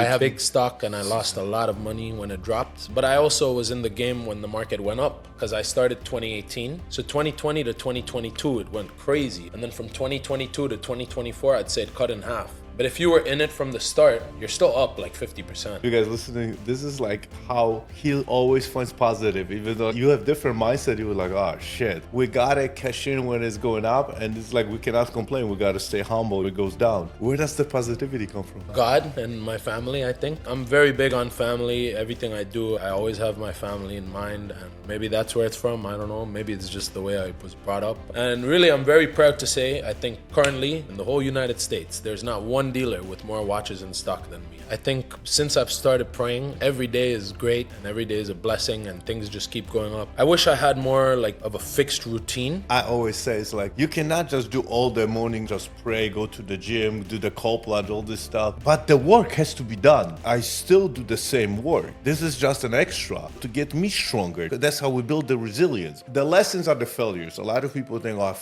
I have big stock and I lost a lot of money when it dropped. But I also was in the game when the market went up because I started 2018. So 2020 to 2022, it went crazy. And then from 2022 to 2024, I'd say it cut in half. But if you were in it from the start, you're still up like 50%. You guys listening, this is like how he always finds positive. Even though you have different mindset, you were like, oh shit, we gotta cash in when it's going up. And it's like, we cannot complain. We gotta stay humble when it goes down. Where does the positivity come from? God and my family, I think. I'm very big on family. Everything I do, I always have my family in mind. And maybe that's where it's from. I don't know. Maybe it's just the way I was brought up. And really, I'm very proud to say, I think currently in the whole United States, there's not one dealer with more watches in stock than me. I think since I've started praying, every day is great and every day is a blessing and things just keep going up. I wish I had more like of a fixed routine. I always say it's like, you cannot just do all the morning, just pray, go to the gym, do the cold plunge, all this stuff. But the work has to be done. I still do the same work. This is just an extra to get me stronger. That's how we build the resilience. The lessons are the failures. A lot of people think, oh, I'll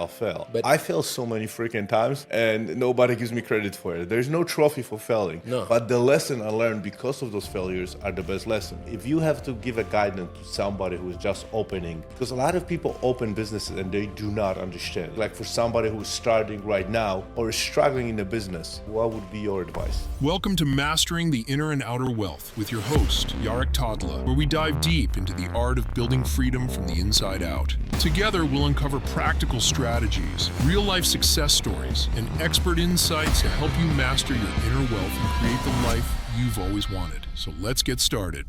fail. But I fail so many freaking times and nobody gives me credit for it. There's no trophy for failing. No. But the lesson I learned because of those failures are the best lesson. If you have to give a guidance to somebody who is just opening, because a lot of people open businesses and they do not understand. Like for somebody who is starting right now or is struggling in the business, what would be your advice? Welcome to Mastering the Inner and Outer Wealth with your host, Jarek Tadla, where we dive deep into the art of building freedom from the inside out. Together, we'll uncover practical strategies, real-life success stories, and expert insights to help you master your inner wealth and create the life you've always wanted. So let's get started.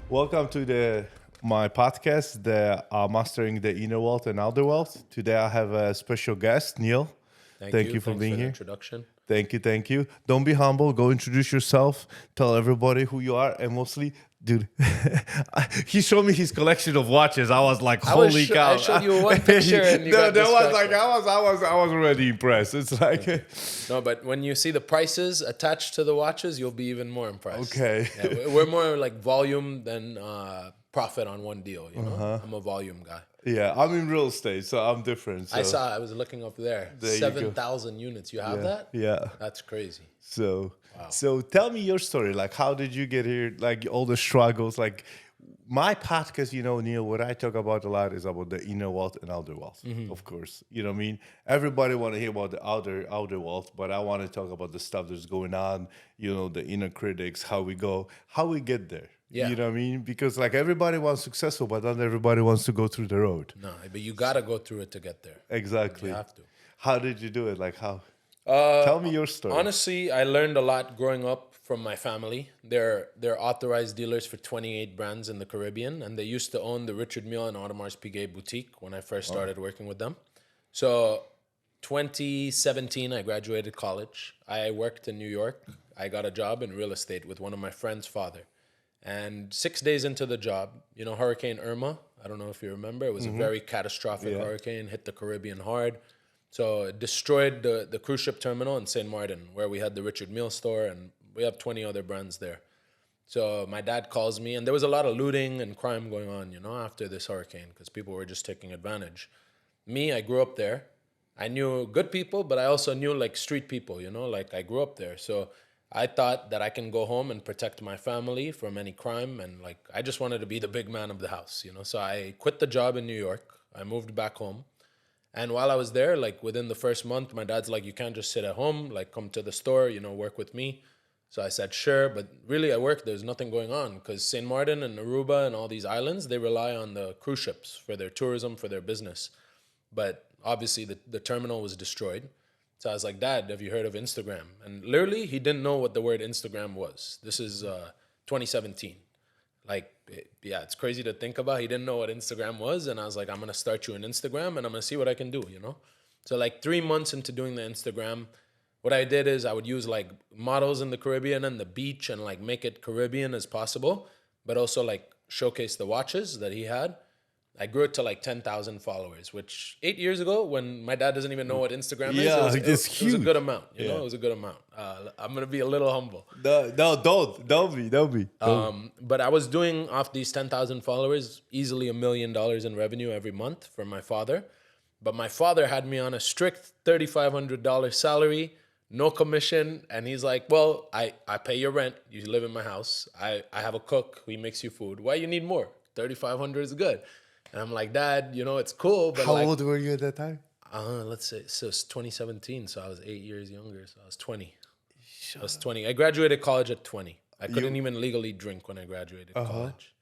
Welcome to my podcast, the Mastering the Inner Wealth and Outer Wealth. Today I have a special guest, Neel. Thank you for being here. Introduction. Thank you. Don't be humble. Go introduce yourself. Tell everybody who you are, and mostly, dude, he showed me his collection of watches. I was like, holy cow! I showed you one picture, and you got distracted. I was already impressed. It's like, no, but when you see the prices attached to the watches, you'll be even more impressed. Okay, yeah, we're more like volume than profit on one deal. You know, I'm a volume guy. Yeah, I'm in real estate, so I'm different. So. I was looking up there 7,000 units. You have that? Yeah. That's crazy. So, So tell me your story. Like, how did you get here? Like, all the struggles. Like, my podcast, Neel, what I talk about a lot is about the inner wealth and outer wealth, of course. You know what I mean? Everybody want to hear about the outer wealth, but I want to talk about the stuff that's going on, the inner critics, how we get there. Yeah. You know what I mean? Because like everybody wants successful, but not everybody wants to go through the road. No, but you got to go through it to get there. Exactly. You have to. How did you do it? Like how? Tell me your story. Honestly, I learned a lot growing up from my family. They're authorized dealers for 28 brands in the Caribbean, and they used to own the Richard Mille and Audemars Piguet boutique when I first started working with them. So 2017, I graduated college. I worked in New York. I got a job in real estate with one of my friend's father. And 6 days into the job, Hurricane Irma, I don't know if you remember, it was a very catastrophic hurricane, hit the Caribbean hard. So it destroyed the cruise ship terminal in St. Martin, where we had the Richard Mille store, and we have 20 other brands there. So my dad calls me, and there was a lot of looting and crime going on, after this hurricane, because people were just taking advantage. Me, I grew up there. I knew good people, but I also knew like street people, like I grew up there. So I thought that I can go home and protect my family from any crime, and like I just wanted to be the big man of the house, So I quit the job in New York. I moved back home. And while I was there, like within the first month, my dad's like, you can't just sit at home, like come to the store, work with me. So I said, sure, but really I work, there's nothing going on because St. Martin and Aruba and all these islands, they rely on the cruise ships for their tourism, for their business. But obviously the terminal was destroyed. So I was like, Dad, have you heard of Instagram? And literally, he didn't know what the word Instagram was. This is 2017. Like, it's crazy to think about. He didn't know what Instagram was. And I was like, I'm going to start you an Instagram and I'm going to see what I can do, So like 3 months into doing the Instagram, what I did is I would use like models in the Caribbean and the beach and like make it Caribbean as possible, but also like showcase the watches that he had. I grew it to like 10,000 followers, which 8 years ago, when my dad doesn't even know what Instagram is, it was a good amount. It was a good amount. I'm gonna be a little humble. No, don't be. But I was doing off these 10,000 followers easily $1 million in revenue every month for my father. But my father had me on a strict $3,500 salary, no commission. And he's like, well, I pay your rent. You live in my house. I have a cook. He makes you food. Why you need more? 3,500 is good. And I'm like, Dad, it's cool. But How like, old were you at that time? let's say, so it's 2017. So I was 8 years younger. So I was 20. I was 20. I graduated college at 20. I couldn't even legally drink when I graduated college.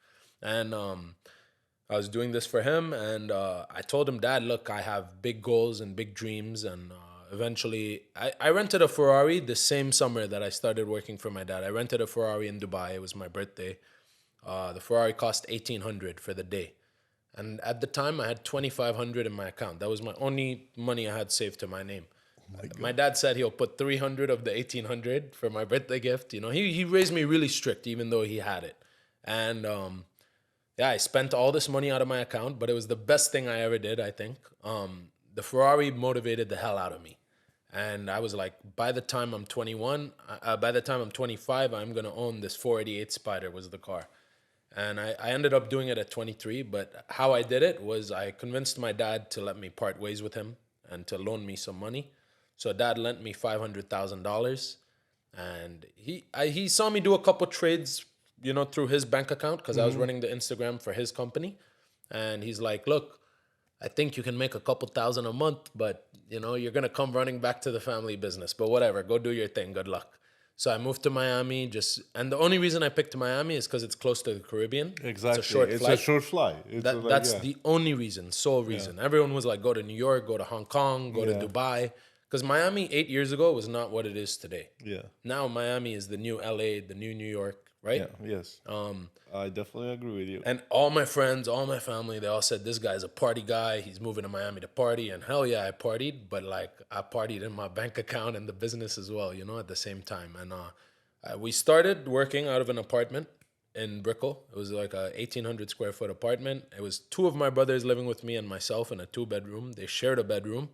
And I was doing this for him. And I told him, Dad, look, I have big goals and big dreams. And eventually, I rented a Ferrari the same summer that I started working for my dad. I rented a Ferrari in Dubai. It was my birthday. The Ferrari cost $1,800 for the day. And at the time, I had $2,500 in my account. That was my only money I had saved to my name. My dad said he'll put 300 of the 1,800 for my birthday gift. He raised me really strict, even though he had it. And I spent all this money out of my account, but it was the best thing I ever did, I think. The Ferrari motivated the hell out of me. And I was like, by the time I'm 21, by the time I'm 25, I'm going to own this 488 Spider was the car. And I ended up doing it at 23. But how I did it was I convinced my dad to let me part ways with him and to loan me some money. So Dad lent me $500,000. And he saw me do a couple trades, through his bank account because I was running the Instagram for his company. And he's like, look, I think you can make a couple thousand a month, but, you're going to come running back to the family business. But whatever, go do your thing. Good luck. So I moved to Miami and the only reason I picked Miami is because it's close to the Caribbean. Exactly. It's a short flight. A short flight. That's the only reason, sole reason. Everyone was like, go to New York, go to Hong Kong, go to Dubai. Because Miami 8 years ago was not what it is today. Yeah. Now Miami is the new LA, the new New York, right? Yeah, yes. I definitely agree with you. And all my friends, all my family, they all said, this guy's a party guy. He's moving to Miami to party. And hell yeah, I partied. But like I partied in my bank account and the business as well, at the same time. And we started working out of an apartment in Brickell. It was like a 1,800 square foot apartment. It was two of my brothers living with me and myself in a 2-bedroom. They shared a bedroom.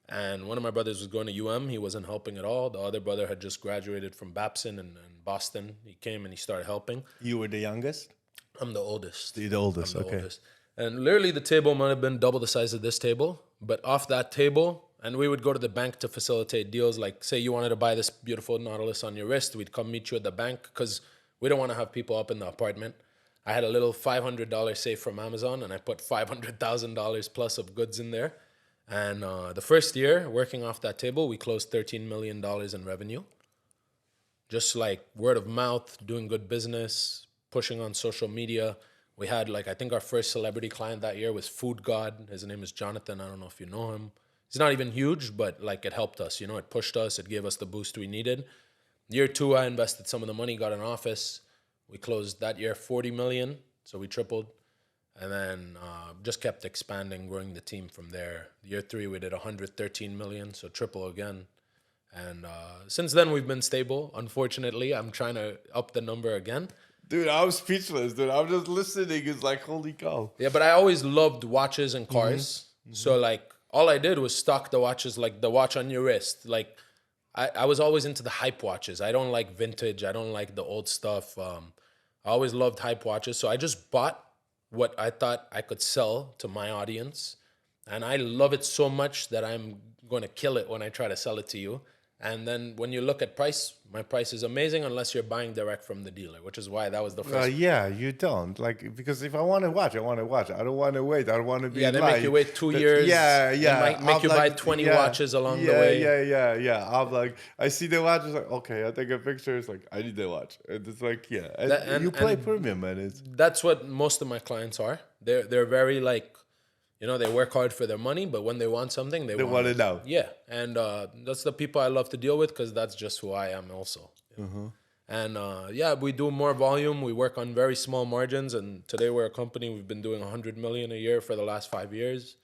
And one of my brothers was going to UM. He wasn't helping at all. The other brother had just graduated from Babson in Boston. He came and he started helping. You were the youngest? I'm the oldest. The oldest, I'm the okay. oldest. And literally the table might have been double the size of this table. But off that table, and we would go to the bank to facilitate deals. Like, say you wanted to buy this beautiful Nautilus on your wrist. We'd come meet you at the bank because we don't want to have people up in the apartment. I had a little $500 safe from Amazon, and I put $500,000 plus of goods in there. And the first year, working off that table, we closed $13 million in revenue. Just like word of mouth, doing good business, pushing on social media. We had I think our first celebrity client that year was Food God. His name is Jonathan. I don't know if you know him. He's not even huge, but it helped us. It pushed us. It gave us the boost we needed. Year 2, I invested some of the money, got an office. We closed that year $40 million, so we tripled. And then just kept expanding, growing the team from there. Year 3, we did $113 million, so triple again. And since then, we've been stable. Unfortunately, I'm trying to up the number again. Dude, I'm speechless, dude. I'm just listening. It's like, holy cow. Yeah, but I always loved watches and cars. Mm-hmm. So, all I did was stock the watches, like the watch on your wrist. I was always into the hype watches. I don't like vintage. I don't like the old stuff. I always loved hype watches. So I just bought what I thought I could sell to my audience. And I love it so much that I'm going to kill it when I try to sell it to you. And then when you look at price, my price is amazing unless you're buying direct from the dealer, which is why that was the first. Yeah, you don't. Because if I want to watch, I want to watch. I don't want to wait. I don't want to be they make you wait 2 years. Yeah. They make you buy 20 watches along the way. Yeah. I'm like, I see the watch, it's like, okay, I take a picture. It's like, I need the watch. And it's like, yeah. And you play premium, man. That's what most of my clients are. They're very they work hard for their money, but when they want something, they want it now. Yeah, and that's the people I love to deal with because that's just who I am also. Mm-hmm. And we do more volume. We work on very small margins, and today we're a company. We've been doing $100 million a year for the last 5 years.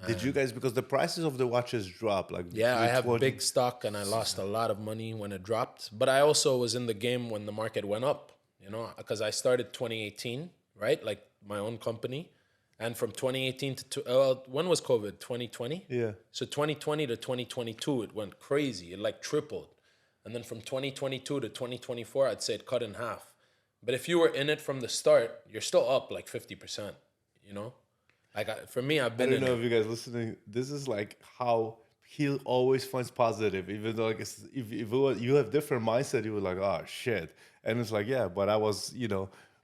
Did you guys, because the prices of the watches drop? I have big stock, and I lost a lot of money when it dropped. But I also was in the game when the market went up, because I started 2018, right? Like my own company. And from 2018 to when was COVID? 2020? Yeah. So 2020 to 2022, it went crazy. It tripled. And then from 2022 to 2024, I'd say it cut in half. But if you were in it from the start, you're still up 50%, For me, I've been I don't know if you guys listening. This is how he always finds positive, even though like you have different mindset, you were like, oh shit, and it's like, yeah, but I was,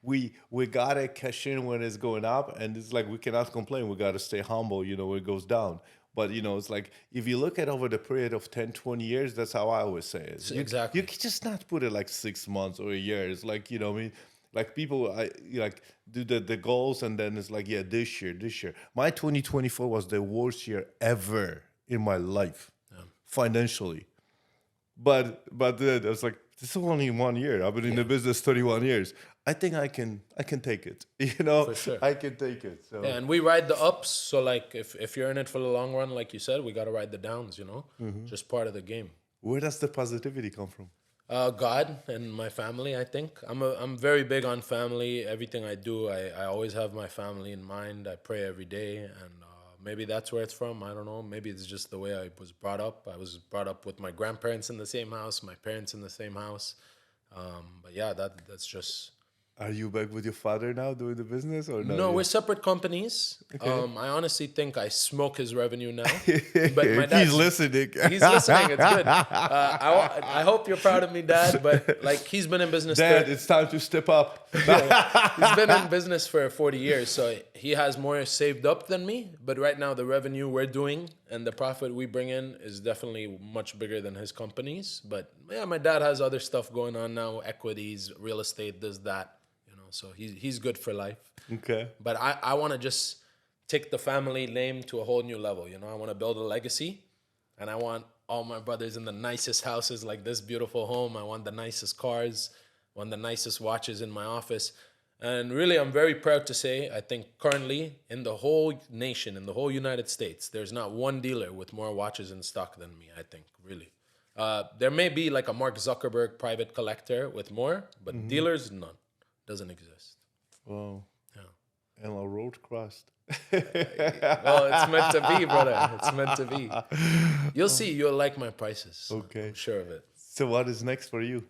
we gotta cash in when it's going up, and it's like we cannot complain. We gotta stay humble, when it goes down. But it's like if you look at over the period of 10, 20 years, that's how I always say it. Exactly. You can just not put it like 6 months or a year. It's like, I mean, like people like do the goals, and then it's like, yeah, this year. My 2024 was the worst year ever in my life, financially. But then I was like, this is only 1 year. I've been in the business 31 years. I think I can take it. For sure. I can take it. So Yeah, and we ride the ups. So like, if you're in it for the long run, like you said, we got to ride the downs. Just part of the game. where does the positivity come from? God and my family. I think I'm very big on family. Everything I do, I always have my family in mind. I pray every day, and maybe that's where it's from. I don't know. Maybe it's just the way I was brought up. I was brought up with my grandparents in the same house, my parents in the same house. But yeah, that's just. Are you back with your father now doing the business or no? No, we're separate companies. I honestly think I smoke his revenue now. But my dad, He's listening. He's listening. It's good. I hope you're proud of me, Dad. But like, he's been in business. Dad, it's time to step up. He's been in business for 40 years, so he has more saved up than me. But right now, the revenue we're doing and the profit we bring in is definitely much bigger than his companies. But yeah, my dad has other stuff going on now: equities, real estate, this, that. So he's good for life. Okay. But I want to just take the family name to a whole new level. I want to build a legacy, and I want all my brothers in the nicest houses, like this beautiful home. I want the nicest cars, I want the nicest watches in my office. And really, I'm very proud to say, I think currently in the whole nation, in the whole United States, there's not one dealer with more watches in stock than me, I think, really. There may be like a Mark Zuckerberg private collector with more, but dealers, none. Doesn't exist. Wow. Yeah. And our road crossed. Well, it's meant to be, brother. It's meant to be. You'll see. You'll like my prices. Okay. I'm sure of it. So what is next for you?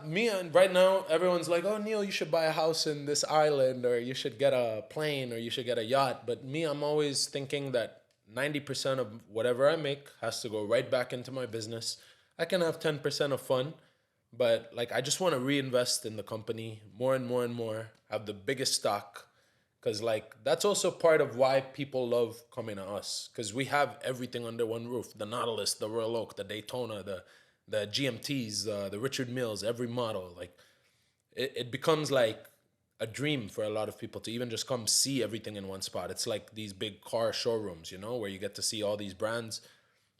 Me and right now, everyone's like, "Oh, Neel, you should buy a house in this island, or you should get a plane, or you should get a yacht." But me, I'm always thinking that 90% of whatever I make has to go right back into my business. I can have 10% of fun. But like, I just want to reinvest in the company more and more and more, have the biggest stock. Because like, that's also part of why people love coming to us. Because we have everything under one roof. The Nautilus, the Royal Oak, the Daytona, the GMTs, the Richard Milles, every model. Like, it becomes like a dream for a lot of people to even just come see everything in one spot. It's like these big car showrooms, where you get to see all these brands.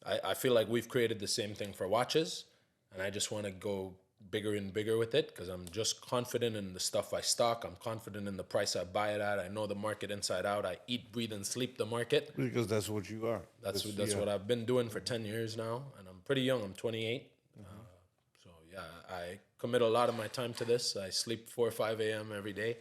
I feel like we've created the same thing for watches. And I just want to go bigger and bigger with it because I'm just confident in the stuff I stock. I'm confident in the price I buy it at. I know the market inside out. I eat, breathe, and sleep the market. Because that's what you are. That's what I've been doing for 10 years now. And I'm pretty young. I'm 28. So, yeah, I commit a lot of my time to this. I sleep 4 or 5 a.m. every day.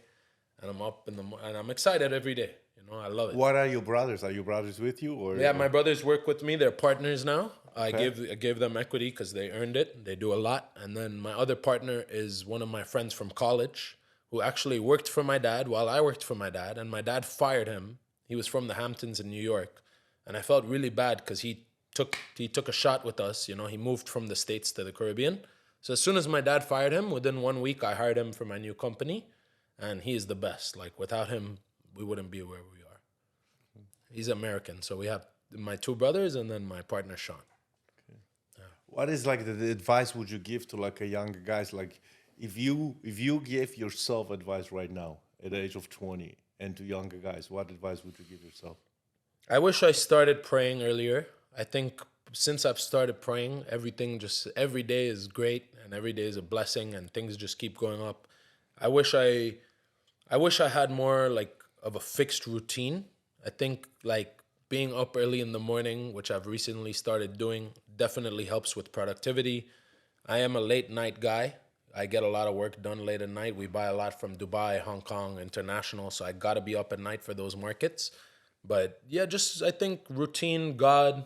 And I'm up and I'm excited every day. I love it. What are your brothers? Are your brothers with you? Or yeah, my brothers work with me. They're partners now. I gave them equity because they earned it. They do a lot. And then my other partner is one of my friends from college who actually worked for my dad while I worked for my dad. And my dad fired him. He was from the Hamptons in New York. And I felt really bad because he took a shot with us. He moved from the States to the Caribbean. So as soon as my dad fired him, within 1 week, I hired him for my new company. And he is the best. Like, without him, we wouldn't be where we are. He's American. So we have my 2 brothers and then my partner, Sean. What is like the advice would you give to like a younger guys? Like if you give yourself advice right now at the age of 20 and to younger guys, what advice would you give yourself? I wish I started praying earlier. I think since I've started praying, every day is great and every day is a blessing and things just keep going up. I wish I had more like of a fixed routine. I think like being up early in the morning, which I've recently started doing, definitely helps with productivity. I am a late night guy. I get a lot of work done late at night. We buy a lot from Dubai, Hong Kong, international, so I got to be up at night for those markets. But yeah, just I think routine, God,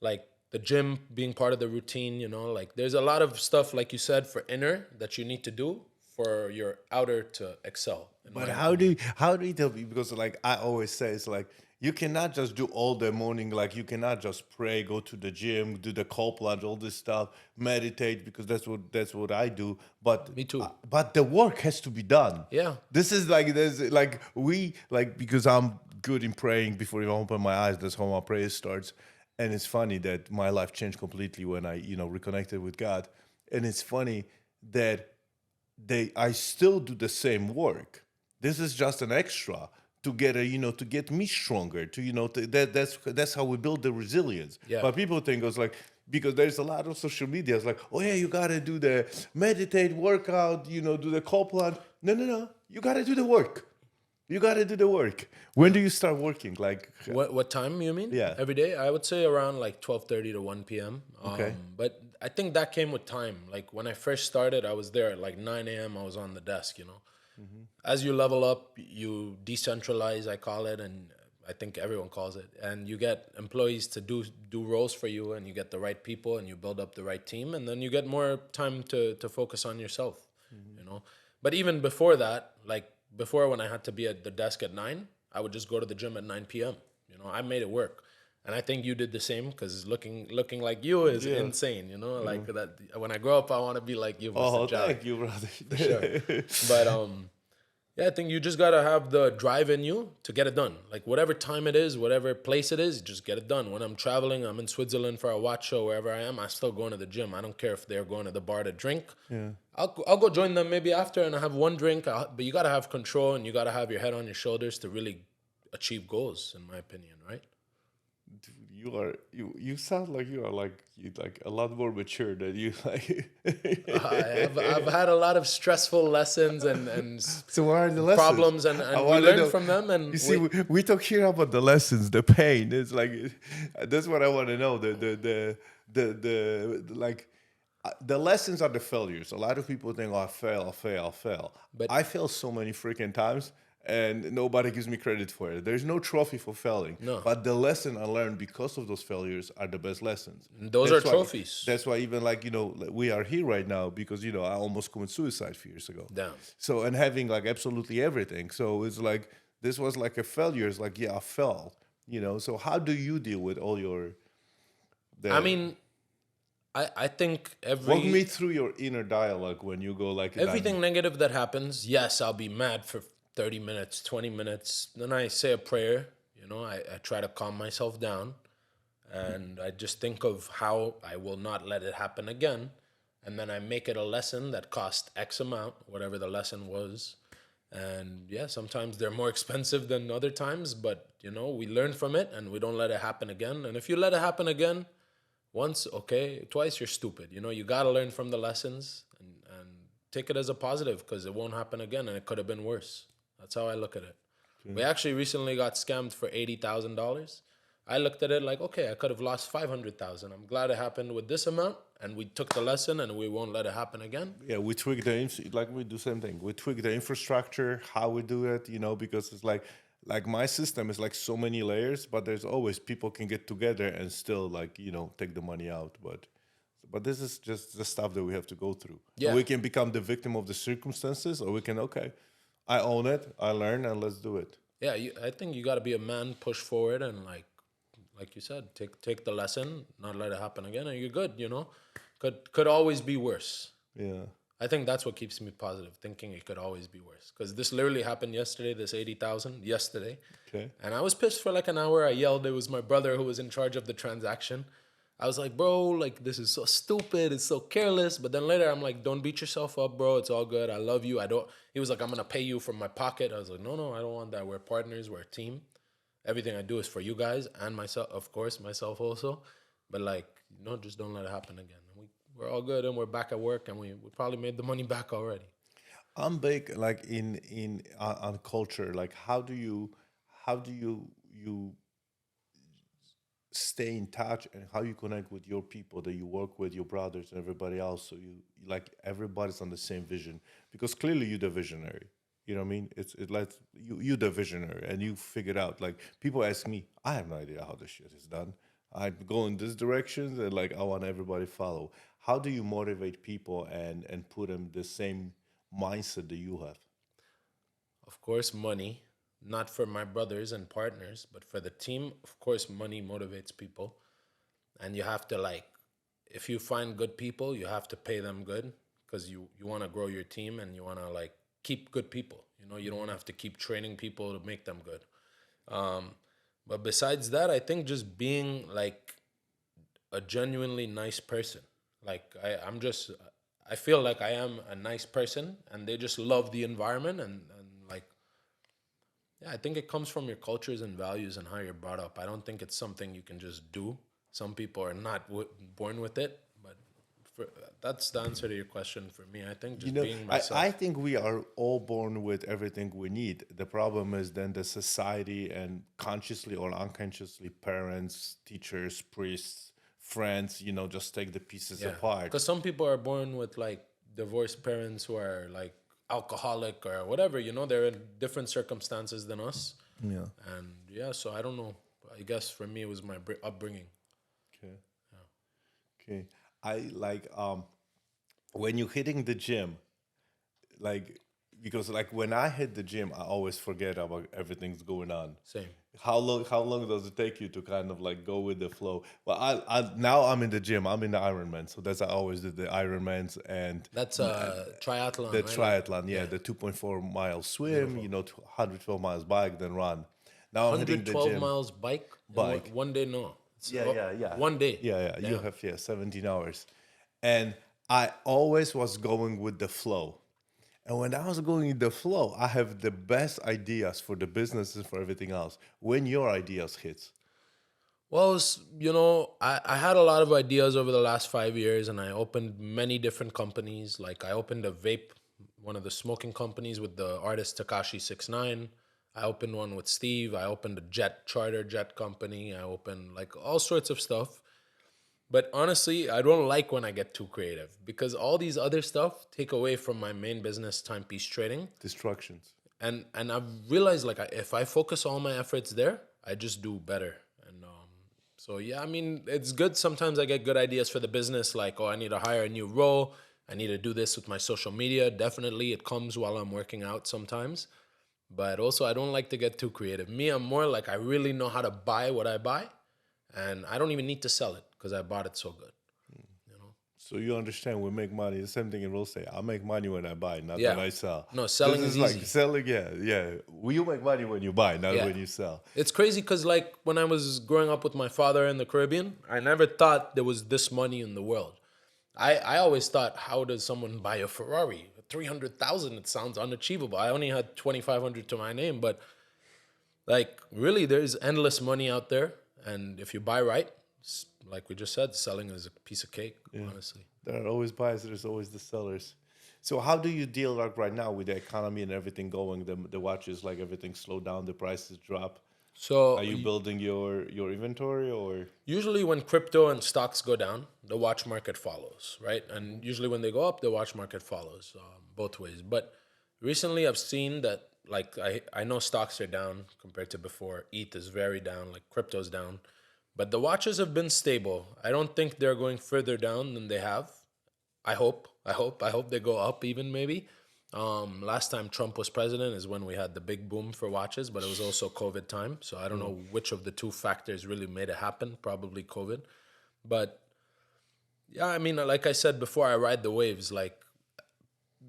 like the gym being part of the routine, like there's a lot of stuff, like you said, for inner that you need to do for your outer to excel. But how do you tell people? Because like I always say, it's like you cannot just do all the morning, like you cannot just pray, go to the gym, do the cold plunge, all this stuff, meditate, because that's what I do. Me too. But the work has to be done. Yeah. This is like there's like we like because I'm good in praying before even open my eyes. That's how my prayer starts. And it's funny that my life changed completely when I reconnected with God. And it's funny that I still do the same work. This is just an extra to get to get me stronger. That's how we build the resilience. Yeah. But people think it's like because there's a lot of social media. It's like, oh yeah, you gotta do the meditate, workout, do the cold plunge. No. You gotta do the work. You gotta do the work. When do you start working? Like What time you mean? Yeah. Every day? I would say around like 12:30 to 1 p.m. Okay. But I think that came with time. Like when I first started, I was there at like 9 a.m. I was on the desk, As you level up, you decentralize, I call it, and I think everyone calls it. And you get employees to do roles for you, and you get the right people, and you build up the right team, and then you get more time to focus on yourself, But even before that, like before when I had to be at the desk at 9, I would just go to the gym at 9 p.m. I made it work. And I think you did the same because looking like you is insane, like that. When I grow up, I want to be like you. oh, Mr. Jarek. thank you, brother. For sure. But yeah, I think you just gotta have the drive in you to get it done. Like whatever time it is, whatever place it is, just get it done. When I'm traveling, I'm in Switzerland for a watch show, wherever I am, I still going to the gym. I don't care if they're going to the bar to drink. Yeah. I'll go join them maybe after and I have one drink. But you gotta have control and you gotta have your head on your shoulders to really achieve goals, in my opinion, right? You sound like you are like a lot more mature than you like. I've had a lot of stressful lessons and So what are the lessons? problems and we learn from them. And you see, we talk here about the lessons, the pain. It's like that's what I want to know. The lessons are the failures. A lot of people think, "Oh, I'll fail." But I fail so many freaking times. And nobody gives me credit for it. There's no trophy for failing. No. But the lesson I learned because of those failures are the best lessons. Those That's are why- trophies. That's why even we are here right now because, I almost committed suicide a few years ago. Damn. So, and having like absolutely everything. So it's like, this was like a failure. It's like, yeah, I fell, So how do you deal with all your... I mean, I think Walk me through your inner dialogue when you go like... everything negative that happens, yes, I'll be mad for 30 minutes, 20 minutes. Then I say a prayer, I try to calm myself down. And I just think of how I will not let it happen again. And then I make it a lesson that cost X amount, whatever the lesson was. And yeah, sometimes they're more expensive than other times, but we learn from it and we don't let it happen again. And if you let it happen again, once, okay, twice, you're stupid. You got to learn from the lessons and take it as a positive because it won't happen again and it could have been worse. That's how I look at it. We actually recently got scammed for $80,000. I looked at it like, okay, I could have lost $500,000. I'm glad it happened with this amount, and we took the lesson, and we won't let it happen again. Yeah, we tweak we do the same thing. We tweak the infrastructure, how we do it, because it's like my system is like so many layers, but there's always people can get together and still take the money out. But this is just the stuff that we have to go through. Yeah. We can become the victim of the circumstances, or we can, okay, I own it, I learn, and let's do it. Yeah, I think you got to be a man, push forward, and like you said, take the lesson, not let it happen again, and you're good. Could always be worse. Yeah, I think that's what keeps me positive, thinking it could always be worse. Because this literally happened yesterday. This 80,000 yesterday. okay. And I was pissed for like an hour. I yelled. It was my brother who was in charge of the transaction. I was like, bro, this is so stupid. It's so careless. But then later I'm like, don't beat yourself up, bro. It's all good. I love you. He was like, I'm going to pay you from my pocket. I was like, no, I don't want that. We're partners. We're a team. Everything I do is for you guys and myself, of course, myself also. But just don't let it happen again. We're all good and we're back at work and we probably made the money back already. I'm big in on culture. Like how do you stay in touch and how you connect with your people that you work with, your brothers and everybody else, so you everybody's on the same vision, because clearly you're the visionary. You know what I mean? It's like you the visionary and you figured out. Like people ask me, I have no idea how this shit is done. I go in this direction and I want everybody to follow. How do you motivate people and put them the same mindset that you have? Of course, money. not for my brothers and partners, but for the team. Of course, money motivates people, and you have to like, if you find good people, you have to pay them good because you want to grow your team and you want to like keep good people. You know, you don't want to have to keep training people to make them good. But besides that, I think just being like a genuinely nice person. Like I feel like I am a nice person, and they just love the environment and like, yeah, I think it comes from your cultures and values and how you're brought up. I don't think it's something you can just do. Some people are not born with it, but that's the answer to your question for me. I think just being myself. I think we are all born with everything we need. The problem is then the society and consciously or unconsciously parents, teachers, priests, friends, just take the pieces apart. Because some people are born with like divorced parents who are like alcoholic or whatever, they're in different circumstances than us. Yeah. And yeah, so I don't know. I guess for me, it was my upbringing. Okay. Yeah. Okay. I like when you're hitting the gym, like, because like when I hit the gym, I always forget about everything's going on. Same. How long does it take you to kind of like go with the flow? Well, I now I'm in the gym. I'm in the Ironman, so that's I always did the Ironmans and that's triathlon. the right? triathlon, the 2.4 mile swim, 112 miles bike, then run. Now I'm hitting the 112 gym. miles bike. One day, no. Yeah. One day. Yeah. You have 17 hours, and I always was going with the flow. And when I was going with the flow, I have the best ideas for the business and for everything else. When your ideas hits, Well, I had a lot of ideas over the last 5 years, and I opened many different companies. Like I opened a vape, one of the smoking companies with the artist Takashi 69. I opened one with Steve. I opened a charter jet company. I opened like all sorts of stuff. But honestly, I don't like when I get too creative because all these other stuff take away from my main business, Timepiece Trading. distractions. And I've realized like if I focus all my efforts there, I just do better. And so yeah, I mean, it's good. Sometimes I get good ideas for the business, like, oh, I need to hire a new role. I need to do this with my social media. Definitely, it comes while I'm working out sometimes. But also, I don't like to get too creative. Me, I'm more like I really know how to buy what I buy, and I don't even need to sell it because I bought it so good. So you understand, we make money. The same thing in real estate. I make money when I buy, not Yeah. when I sell. No, selling This is like easy. selling. Yeah. You make money when you buy, not Yeah. when you sell. It's crazy because like when I was growing up with my father in the Caribbean, I never thought there was this money in the world. I always thought, how does someone buy a Ferrari? 300,000, it sounds unachievable. I only had 2,500 to my name, but like really there's endless money out there. And if you buy right, like we just said, selling is a piece of cake, honestly. There are always buyers. There's always the sellers. So how do you deal like right now with the economy and everything going? The watches, like everything slowed down, the prices drop. So Are you building your inventory or? usually when crypto and stocks go down, the watch market follows, right? And usually when they go up, the watch market follows both ways. But recently I've seen that like I know stocks are down compared to before. ETH is very down, like crypto's down. But the watches have been stable. I don't think they're going further down than they have. I hope they go up even maybe. Last time Trump was president is when we had the big boom for watches, but it was also COVID time. So I don't know which of the two factors really made it happen. Probably COVID. But yeah, I mean, like I said before, I ride the waves. Like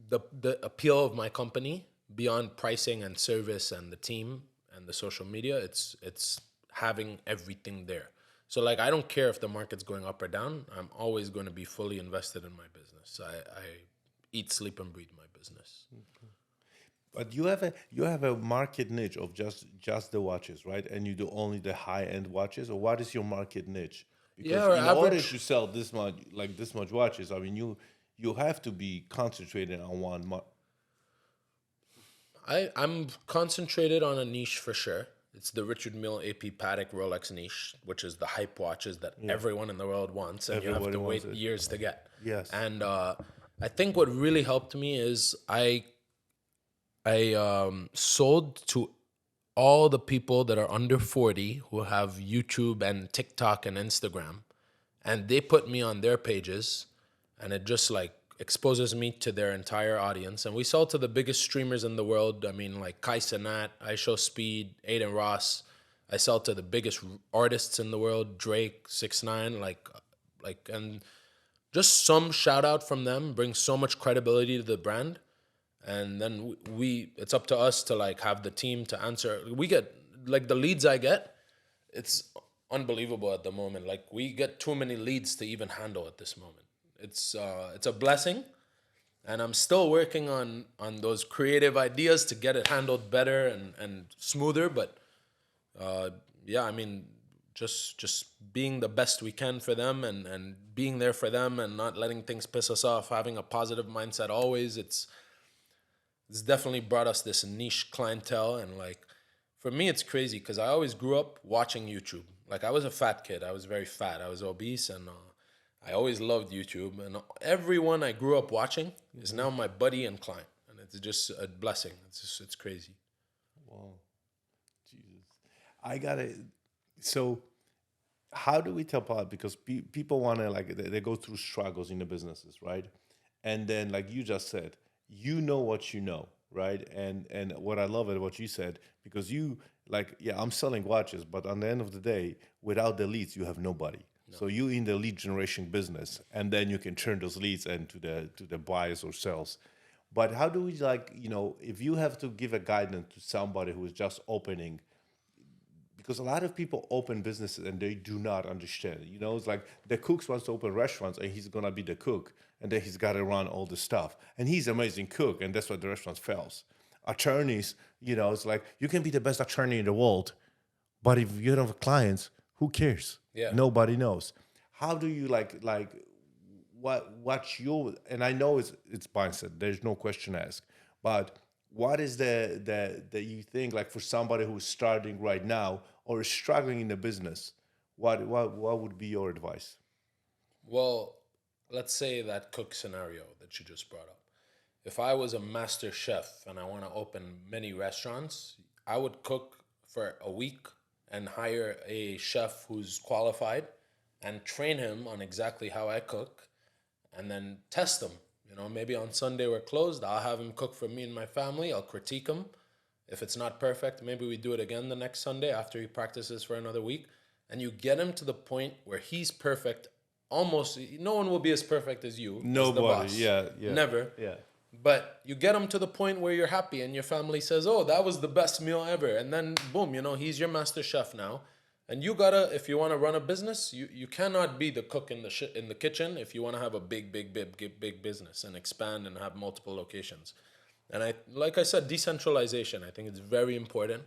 the appeal of my company beyond pricing and service and the team and the social media, it's having everything there. So like I don't care if the market's going up or down. I'm always going to be fully invested in my business. I eat, sleep, and breathe my business. But you have a market niche of just the watches, right? And you do only the high end watches, or what is your market niche? Because Yeah, in order average- to sell this much watches, I mean you have to be concentrated on one. I'm concentrated on a niche for sure. It's the Richard Mille AP Patek Rolex niche, which is the hype watches that everyone in the world wants, and you have Everybody to wait wants it. years to get. Yes. And I think what really helped me is I sold to all the people that are under 40 who have YouTube and TikTok and Instagram, and they put me on their pages, and it just like exposes me to their entire audience. And we sell to the biggest streamers in the world. I mean, like Kai Cenat, I Show Speed, Aiden Ross. I sell to the biggest artists in the world, Drake, 6ix9ine, and just some shout out from them brings so much credibility to the brand. And then it's up to us to like have the team to answer. We get like the leads I get, it's unbelievable at the moment. Like we get too many leads to even handle at this moment. It's a blessing, and I'm still working on those creative ideas to get it handled better and smoother. But yeah, I mean, just being the best we can for them and being there for them and not letting things piss us off, having a positive mindset always. It's definitely brought us this niche clientele. And like for me, it's crazy because I always grew up watching YouTube. Like I was a fat kid. I was very fat. I was obese, and I always loved YouTube. And everyone I grew up watching is now my buddy and client, and it's just a blessing. It's crazy. Wow, Jesus, I gotta. So, how do we tell people? Because people want to like they go through struggles in the businesses, right? And then like you just said, you know what you know, right? And what I love about what you said, because you like, yeah, I'm selling watches, but on the end of the day, without the leads, you have nobody. No. So you in the lead generation business, and then you can turn those leads into the buyers or sales. But how do we like, if you have to give a guidance to somebody who is just opening, because a lot of people open businesses and they do not understand. It's like the cooks wants to open restaurants and he's gonna be the cook, and then he's got to run all the stuff. And he's an amazing cook, and that's why the restaurant fails. Attorneys, it's like you can be the best attorney in the world, but if you don't have clients, who cares? Yeah. Nobody knows. How do you like what's your, and I know it's mindset, there's no question asked, but what is the you think like for somebody who's starting right now or is struggling in the business, what would be your advice? Well, let's say that cook scenario that you just brought up. If I was a master chef and I want to open many restaurants, I would cook for a week and hire a chef who's qualified and train him on exactly how I cook, and then test him. Maybe on Sunday we're closed, I'll have him cook for me and my family. I'll critique him. If it's not perfect, maybe we do it again the next Sunday after he practices for another week. And you get him to the point where he's perfect. Almost no one will be as perfect as you. Nobody, as the boss. yeah. Never. Yeah. But you get him to the point where you're happy and your family says, oh, that was the best meal ever. And then boom, he's your master chef now. And you gotta, if you want to run a business, you cannot be the cook in the kitchen if you want to have a big business and expand and have multiple locations. And like I said, decentralization, I think it's very important.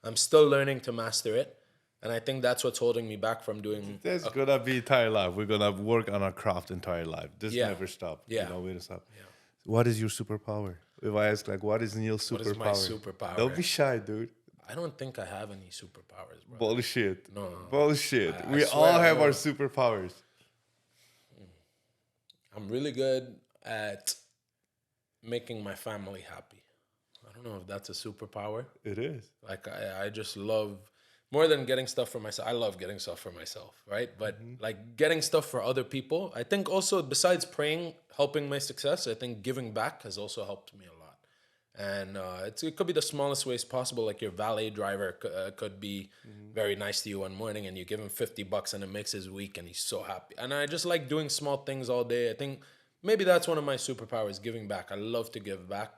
I'm still learning to master it. And I think that's what's holding me back from doing. That's gonna be entire life. We're gonna work on our craft entire life. This never stop. Yeah. We don't stop. Yeah. What is your superpower? If I ask, like, what is Neel's superpower? What is my superpower? Don't be shy, dude. I don't think I have any superpowers, bro. Bullshit. No. Bullshit. I We swear all have I our don't. superpowers. I'm really good at making my family happy. I don't know if that's a superpower. It is. Like I just love, more than getting stuff for myself, I love getting stuff for myself, right? But like getting stuff for other people, I think also besides praying, helping my success, I think giving back has also helped me a lot. And it could be the smallest ways possible. Like your valet driver could be very nice to you one morning and you give him $50 and it makes his week and he's so happy. And I just like doing small things all day. I think maybe that's one of my superpowers, giving back. I love to give back.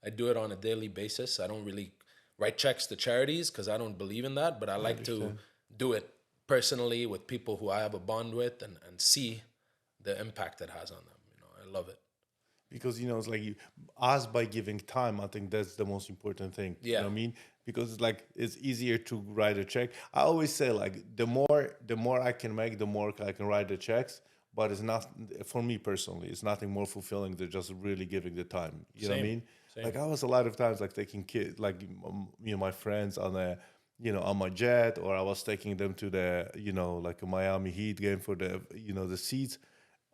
I do it on a daily basis. I don't really write checks to charities because I don't believe in that, but I like to do it personally with people who I have a bond with and see the impact it has on them. I love it. Because, it's like us by giving time, I think that's the most important thing. Yeah. You know what I mean? Because it's easier to write a check. I always say like the more I can make, the more I can write the checks. But it's not, for me personally, it's nothing more fulfilling than just really giving the time. You know what I mean? Same. Like I was a lot of times like taking kids, like my friends on on my jet, or I was taking them to the like a Miami Heat game for the the seats.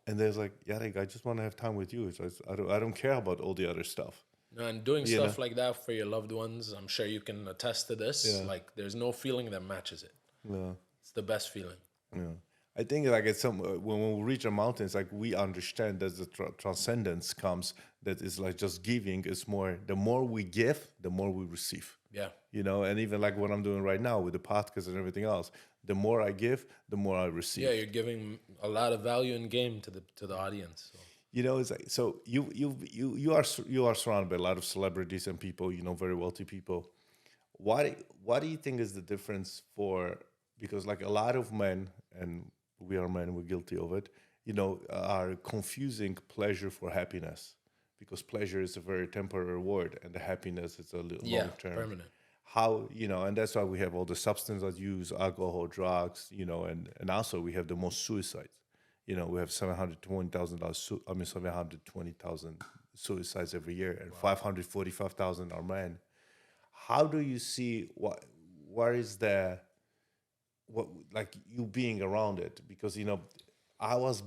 And there's like, Jarek, I just want to have time with you. I don't care about all the other stuff. And doing stuff like that for your loved ones, I'm sure you can attest to this. Yeah. Like, there's no feeling that matches it. Yeah. It's the best feeling. Yeah. I think like it's some when we reach a mountain, it's like we understand that the transcendence comes. That is like just giving is more. The more we give, the more we receive. Yeah. And even like what I'm doing right now with the podcast and everything else, the more I give, the more I receive. Yeah, you're giving a lot of value in game to the audience. So. It's like so you are surrounded by a lot of celebrities and people, very wealthy people. What do you think is the difference because like a lot of men, and we are men, we're guilty of it, are confusing pleasure for happiness, because pleasure is a very temporary word and the happiness is a long term. Permanent. How, and that's why we have all the substance abuse, alcohol, drugs, and also we have the most suicides. We have 720,000 suicides every year, and 545,000 are men. How do you see what is the what like you being around it? Because I was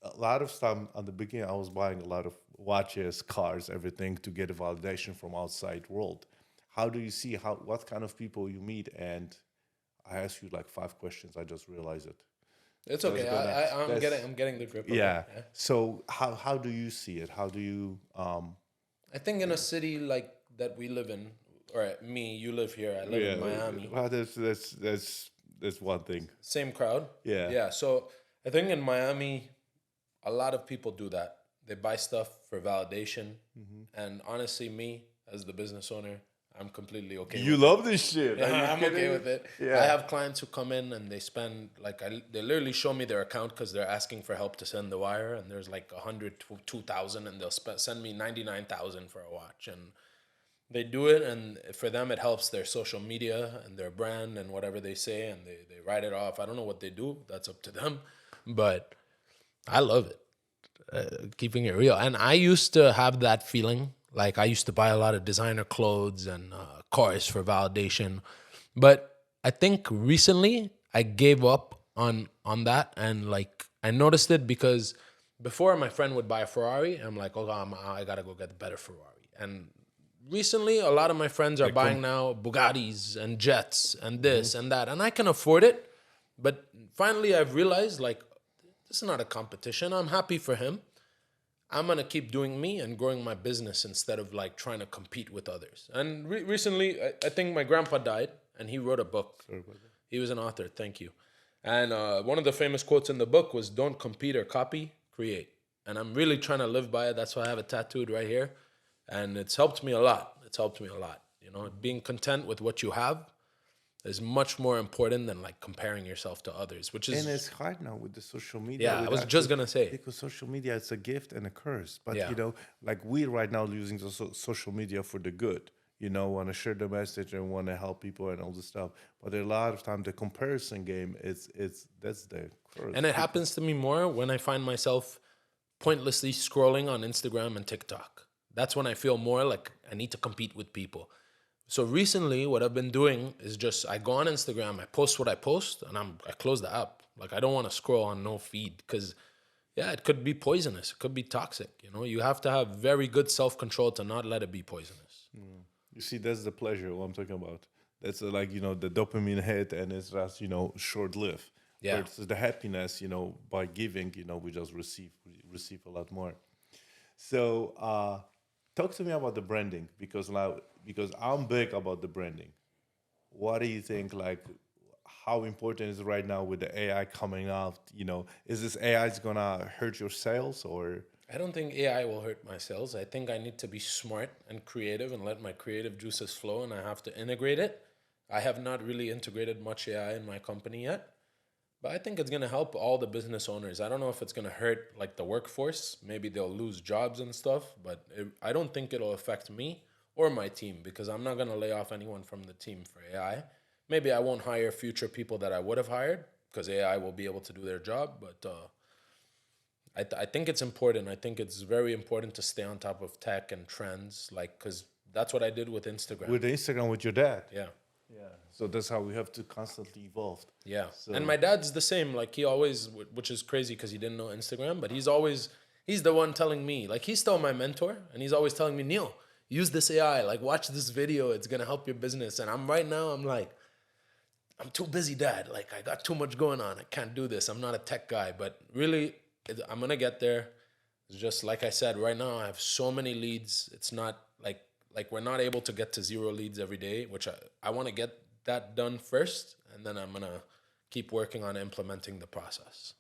a lot of time at the beginning. I was buying a lot of watches, cars, everything to get a validation from outside world. How do you see what kind of people you meet? And I asked you like 5 questions. I just realized it. It's okay. I'm getting the grip of it. Yeah. So how do you see it? How do you I think in a city like that we live in, or you live here, I live in Miami. Well, that's one thing. Same crowd. Yeah. Yeah. So I think in Miami, a lot of people do that. They buy stuff for validation. And honestly, me as the business owner, I'm completely okay. You love this shit. Yeah, I'm okay with it. Yeah. I have clients who come in and they spend they literally show me their account because they're asking for help to send the wire, and there's like 100 to 2,000, and they'll send me 99,000 for a watch, and they do it, and for them it helps their social media and their brand and whatever they say, and they write it off. I don't know what they do. That's up to them, but I love it. Keeping it real. And I used to have that feeling. Like I used to buy a lot of designer clothes and cars for validation. But I think recently I gave up on that. And like I noticed it because before my friend would buy a Ferrari, I'm like, oh, I got to go get a better Ferrari. And recently a lot of my friends are buying now Bugattis and jets and this and that. And I can afford it. But finally I've realized like, this is not a competition. I'm happy for him. I'm going to keep doing me and growing my business instead of like trying to compete with others. And recently, I think my grandpa died and he wrote a book. Sorry about that. He was an author. Thank you. And one of the famous quotes in the book was, don't compete or copy, create. And I'm really trying to live by it. That's why I have it tattooed right here. And it's helped me a lot. Being content with what you have is much more important than like comparing yourself to others, which is... And it's hard now with the social media. Yeah, I was just going to say. Because social media, it's a gift and a curse. But, like we right now using the social media for the good, want to share the message and want to help people and all this stuff. But a lot of time, the comparison game, that's the curse. And it happens to me more when I find myself pointlessly scrolling on Instagram and TikTok. That's when I feel more like I need to compete with people. So recently, what I've been doing is just I go on Instagram, I post what I post, and I close the app. Like I don't want to scroll on no feed because, it could be poisonous. It could be toxic. You have to have very good self-control to not let it be poisonous. You see, that's the pleasure what I'm talking about. That's the dopamine hit, and it's just short-lived. Yeah, it's the happiness. By giving, we just receive a lot more. So. Talk to me about the branding because I'm big about the branding. What do you think? Like, how important is it right now with the AI coming out? Is this AI gonna hurt your sales or? I don't think AI will hurt my sales. I think I need to be smart and creative and let my creative juices flow, and I have to integrate it. I have not really integrated much AI in my company yet. But I think it's going to help all the business owners. I don't know if it's going to hurt like the workforce. Maybe they'll lose jobs and stuff. But I don't think it'll affect me or my team because I'm not going to lay off anyone from the team for AI. Maybe I won't hire future people that I would have hired because AI will be able to do their job. But I think it's important. I think it's very important to stay on top of tech and trends, because that's what I did with Instagram. With Instagram with your dad? Yeah. Yeah. So that's how we have to constantly evolve. Yeah. So. And my dad's the same. Like he always, which is crazy because he didn't know Instagram, but he's the one telling me, like he's still my mentor and he's always telling me, Neel, use this AI, like watch this video. It's going to help your business. And I'm like, I'm too busy, Dad. Like, I got too much going on. I can't do this. I'm not a tech guy. But really, I'm going to get there. It's just like I said, right now I have so many leads. It's not like we're not able to get to 0 leads every day, which I want to get that done first. And then I'm going to keep working on implementing the process.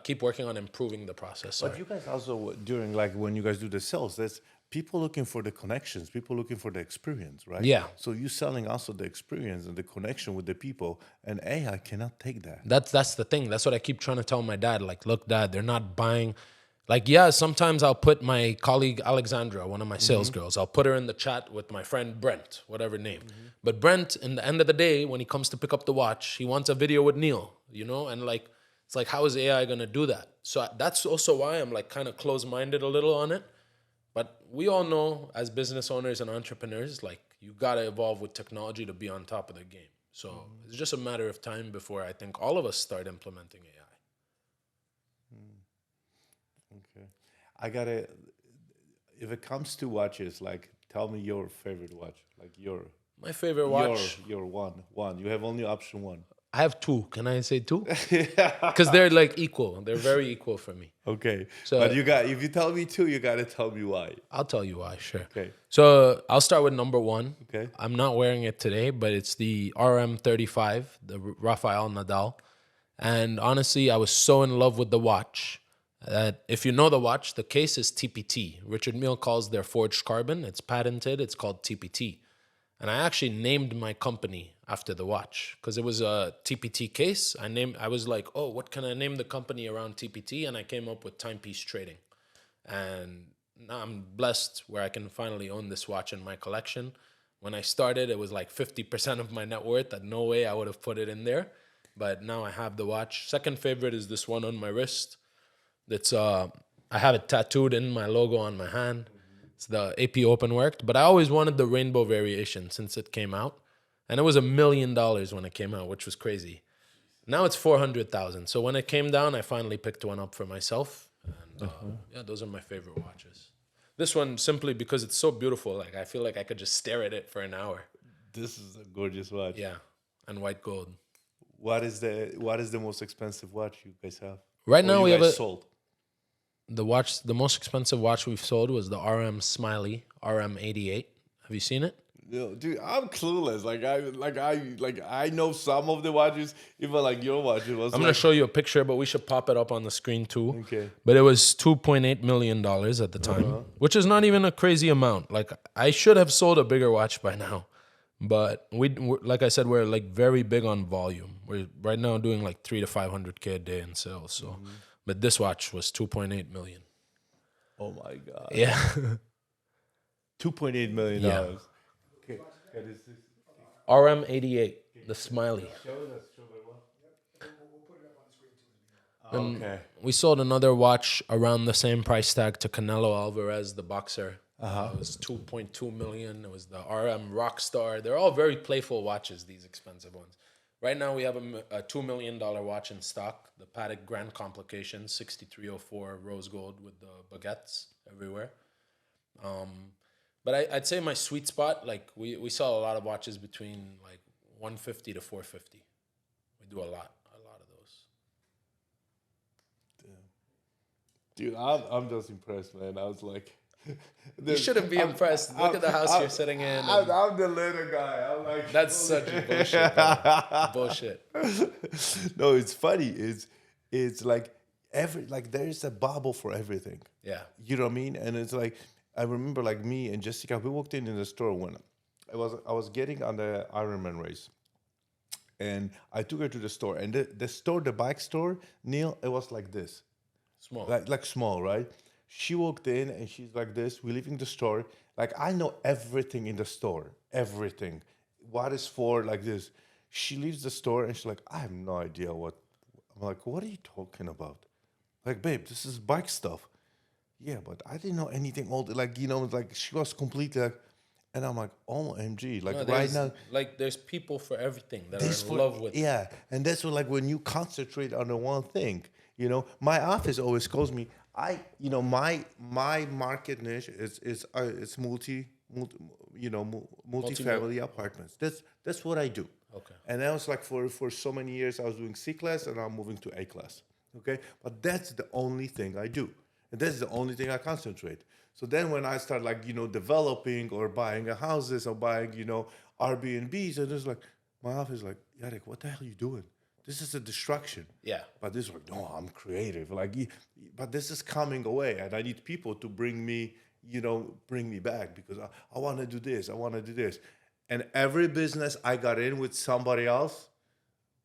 Keep working on improving the process. Sorry. But you guys also, during like when you guys do the sales, there's people looking for the connections, people looking for the experience, right? Yeah. So you selling also the experience and the connection with the people, and AI cannot take that. That's the thing. That's what I keep trying to tell my dad. Like, look, Dad, they're not buying. Like, yeah, sometimes I'll put my colleague Alexandra, one of my sales girls, I'll put her in the chat with my friend Brent, whatever name. But Brent, in the end of the day, when he comes to pick up the watch, he wants a video with Neel, you know? And like, it's like, how is AI going to do that? So that's also why I'm like kind of close-minded a little on it. But we all know as business owners and entrepreneurs, like, you got to evolve with technology to be on top of the game. So it's just a matter of time before I think all of us start implementing AI. Okay. I gotta, if it comes to watches, like, tell me your favorite watch. Like My favorite watch, your one. You have only option one. I have 2. Can I say 2? Because they're like equal. They're very equal for me. Okay. So- but if you tell me 2, you gotta tell me why. I'll tell you why, sure. Okay. So I'll start with number 1. Okay. I'm not wearing it today, but it's the RM35, the Rafael Nadal. And honestly, I was so in love with the watch that if you know the watch, the case is TPT. Richard Mille calls their forged carbon. It's patented. It's called TPT. And I actually named my company after the watch because it was a TPT case. I was like, oh, what can I name the company around TPT? And I came up with Timepiece Trading. And now I'm blessed where I can finally own this watch in my collection. When I started, it was like 50% of my net worth. That no way I would have put it in there. But now I have the watch. Second favorite is this one on my wrist. That's I have it tattooed in my logo on my hand. It's the AP Open Worked, but I always wanted the rainbow variation since it came out, and it was $1 million when it came out, which was crazy. Now it's 400,000. So when it came down, I finally picked one up for myself, and yeah, those are my favorite watches. This one simply because it's so beautiful. Like, I feel like I could just stare at it for an hour. This is a gorgeous watch. Yeah, and white gold. What is the most expensive watch you guys have? Right now we have sold. The most expensive watch we've sold was the RM Smiley RM88. Have you seen it? Yo, dude, I'm clueless. I know some of the watches, even like your watch. It was I'm gonna show you a picture, but we should pop it up on the screen too. Okay. But it was $2.8 million at the time, which is not even a crazy amount. Like, I should have sold a bigger watch by now, but like I said, we're like very big on volume. We're right now doing like 300 to 500K a day in sales. So, but this watch was 2.8 million. Oh my god. Yeah. $2.8 million. Yeah. Okay. What is this? RM88, the Smiley. Okay. We sold another watch around the same price tag to Canelo Alvarez, the boxer. It was 2.2 million. It was the RM Rockstar. They're all very playful watches, these expensive ones. Right now we have a $2 million watch in stock, the Patek Grand Complication 6304 rose gold with the baguettes everywhere. But I'd say my sweet spot, like we sell a lot of watches between like 150 to 450. We do a lot of those. Dude, I'm just impressed, man. I was like, You shouldn't be impressed. Look at the house you're sitting in. I'm the little guy. I'm like, That's such bullshit. Bro. Bullshit. No, it's funny. It's like there's a bubble for everything. Yeah. You know what I mean? And it's like, I remember like me and Jessica, we walked in the store when I was getting on the Ironman race. And I took her to the store. And the store, the bike store, Neel, it was like this. Small. Like small, right? She walked in and she's like this. We're leaving the store. Like, I know everything in the store. Everything. What is for like this. She leaves the store and she's like, I have no idea what. I'm like, what are you talking about? Like, babe, this is bike stuff. Yeah, but I didn't know anything. Like she was completely like, and I'm like, OMG. Like, No, right now. Like, there's people for everything that are in love with. Yeah, and that's what, like, when you concentrate on the one thing, you know, my office always calls me. My market niche is multi-family apartments. That's what I do. Okay. And that was like for so many years, I was doing C class and I'm moving to A class. Okay. But that's the only thing I do. And that's the only thing I concentrate. So then when I start like, developing or buying a houses or buying, Airbnbs, and it's like, my office is like, Jarek, what the hell are you doing? This is a distraction. Yeah. But this is like, no, I'm creative. Like, but this is coming away, and I need people to bring me back because I want to do this. I want to do this. And every business I got in with somebody else,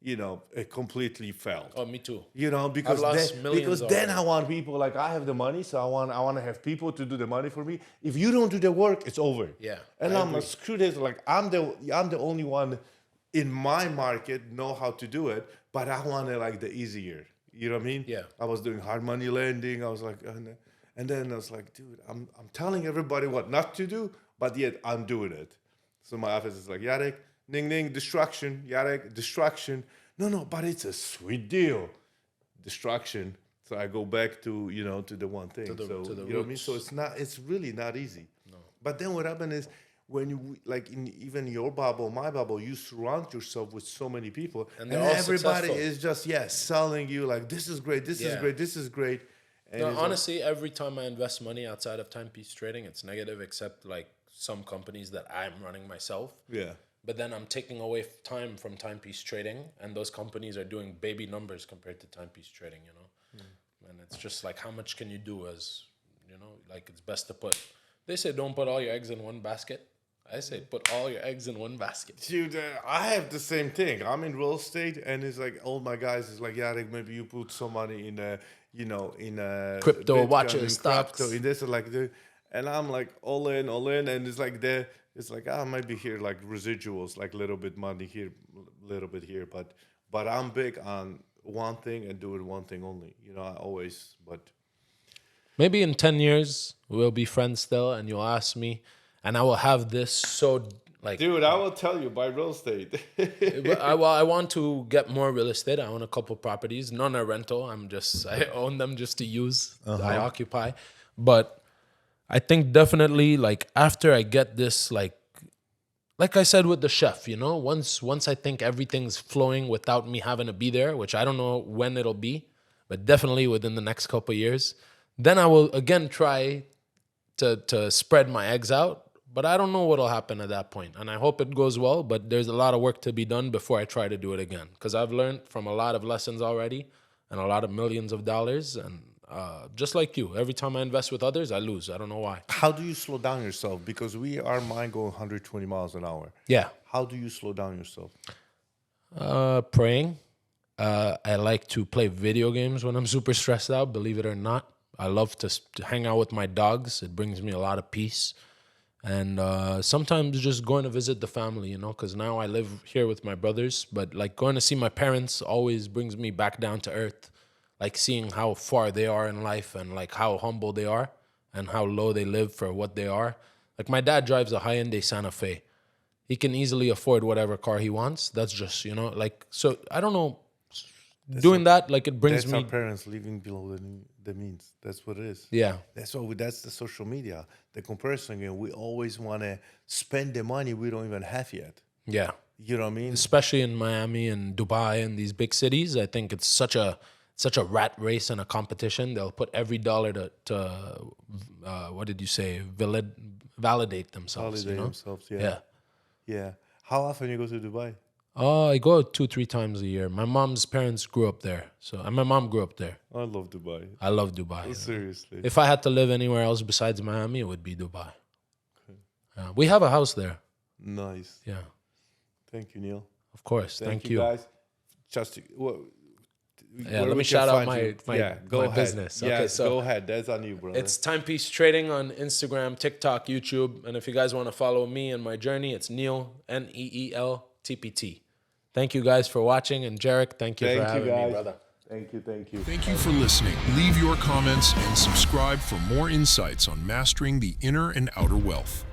it completely failed. Oh, me too. Because I've lost millions then I want people like I have the money, so I want to have people to do the money for me. If you don't do the work, it's over. Yeah. And I'm like, screw this. Like I'm the only one in my market know how to do it, but I wanted like the easier. You know what I mean? Yeah. I was doing hard money lending. I was like, and then I was like, dude, I'm telling everybody what not to do, but yet I'm doing it. So my office is like, Jarek, ding ding, distraction. Jarek, distraction. No, but it's a sweet deal. Distraction. So I go back to to the one thing. To the you know roots. what I mean? So it's really not easy. No. But then what happened is when you like in even your bubble, my bubble, you surround yourself with so many people, and everybody is just selling you like this is great, this is great, this is great. And no, honestly, every time I invest money outside of Timepiece Trading, it's negative, except like some companies that I'm running myself. Yeah. But then I'm taking away time from Timepiece Trading, and those companies are doing baby numbers compared to Timepiece Trading, And it's just like, how much can you do as, like it's best to put, they say don't put all your eggs in one basket. I say put all your eggs in one basket. Dude, I have the same thing. I'm in real estate, and it's like all my guys is like, maybe you put some money in crypto, Bitcoin, watches, stocks, in this, and I'm like all in, and it's like I might be here like residuals, like little bit money here, little bit here, but I'm big on one thing and doing one thing only. I always, but maybe in 10 years we'll be friends still, and you'll ask me. And I will have this so like... Dude, I will tell you, buy real estate. I want to get more real estate. I own a couple properties. None are rental. I own them just to use. I occupy. But I think definitely like after I get this, like I said with the chef, once I think everything's flowing without me having to be there, which I don't know when it'll be, but definitely within the next couple of years, then I will again try to spread my eggs out. But I don't know what'll happen at that point. And I hope it goes well, but there's a lot of work to be done before I try to do it again. Because I've learned from a lot of lessons already and a lot of millions of dollars. And just like you, every time I invest with others, I lose. I don't know why. How do you slow down yourself? Because our mind go 120 miles an hour. Yeah. How do you slow down yourself? Praying. I like to play video games when I'm super stressed out, believe it or not. I love to hang out with my dogs. It brings me a lot of peace. And sometimes just going to visit the family, because now I live here with my brothers. But like going to see my parents always brings me back down to earth. Like seeing how far they are in life and like how humble they are and how low they live for what they are. Like my dad drives a high-end Santa Fe. He can easily afford whatever car he wants. That's just, so I don't know. It brings me... That's our parents living below the means. That's what it is. Yeah. That's the social media, the comparison. We always want to spend the money we don't even have yet. Yeah. You know what I mean? Especially in Miami and Dubai and these big cities, I think it's such a rat race and a competition. They'll put every dollar to what did you say? Validate themselves. Validate themselves, yeah. Yeah. Yeah. How often you go to Dubai? I go 2-3 times a year. My mom's parents grew up there, and my mom grew up there. I love Dubai. I love Dubai. Seriously. If I had to live anywhere else besides Miami, it would be Dubai. Okay. We have a house there. Nice. Yeah. Thank you, Neel. Of course. Thank you. Guys. Let me shout out my business. Yeah, okay, so go ahead. That's on you, brother. It's Timepiece Trading on Instagram, TikTok, YouTube. And if you guys want to follow me and my journey, it's Neel, NEEL TPT. Thank you guys for watching. And Jarek, thank you for having me, brother. Thank you. Thank you for listening. Leave your comments and subscribe for more insights on mastering the inner and outer wealth.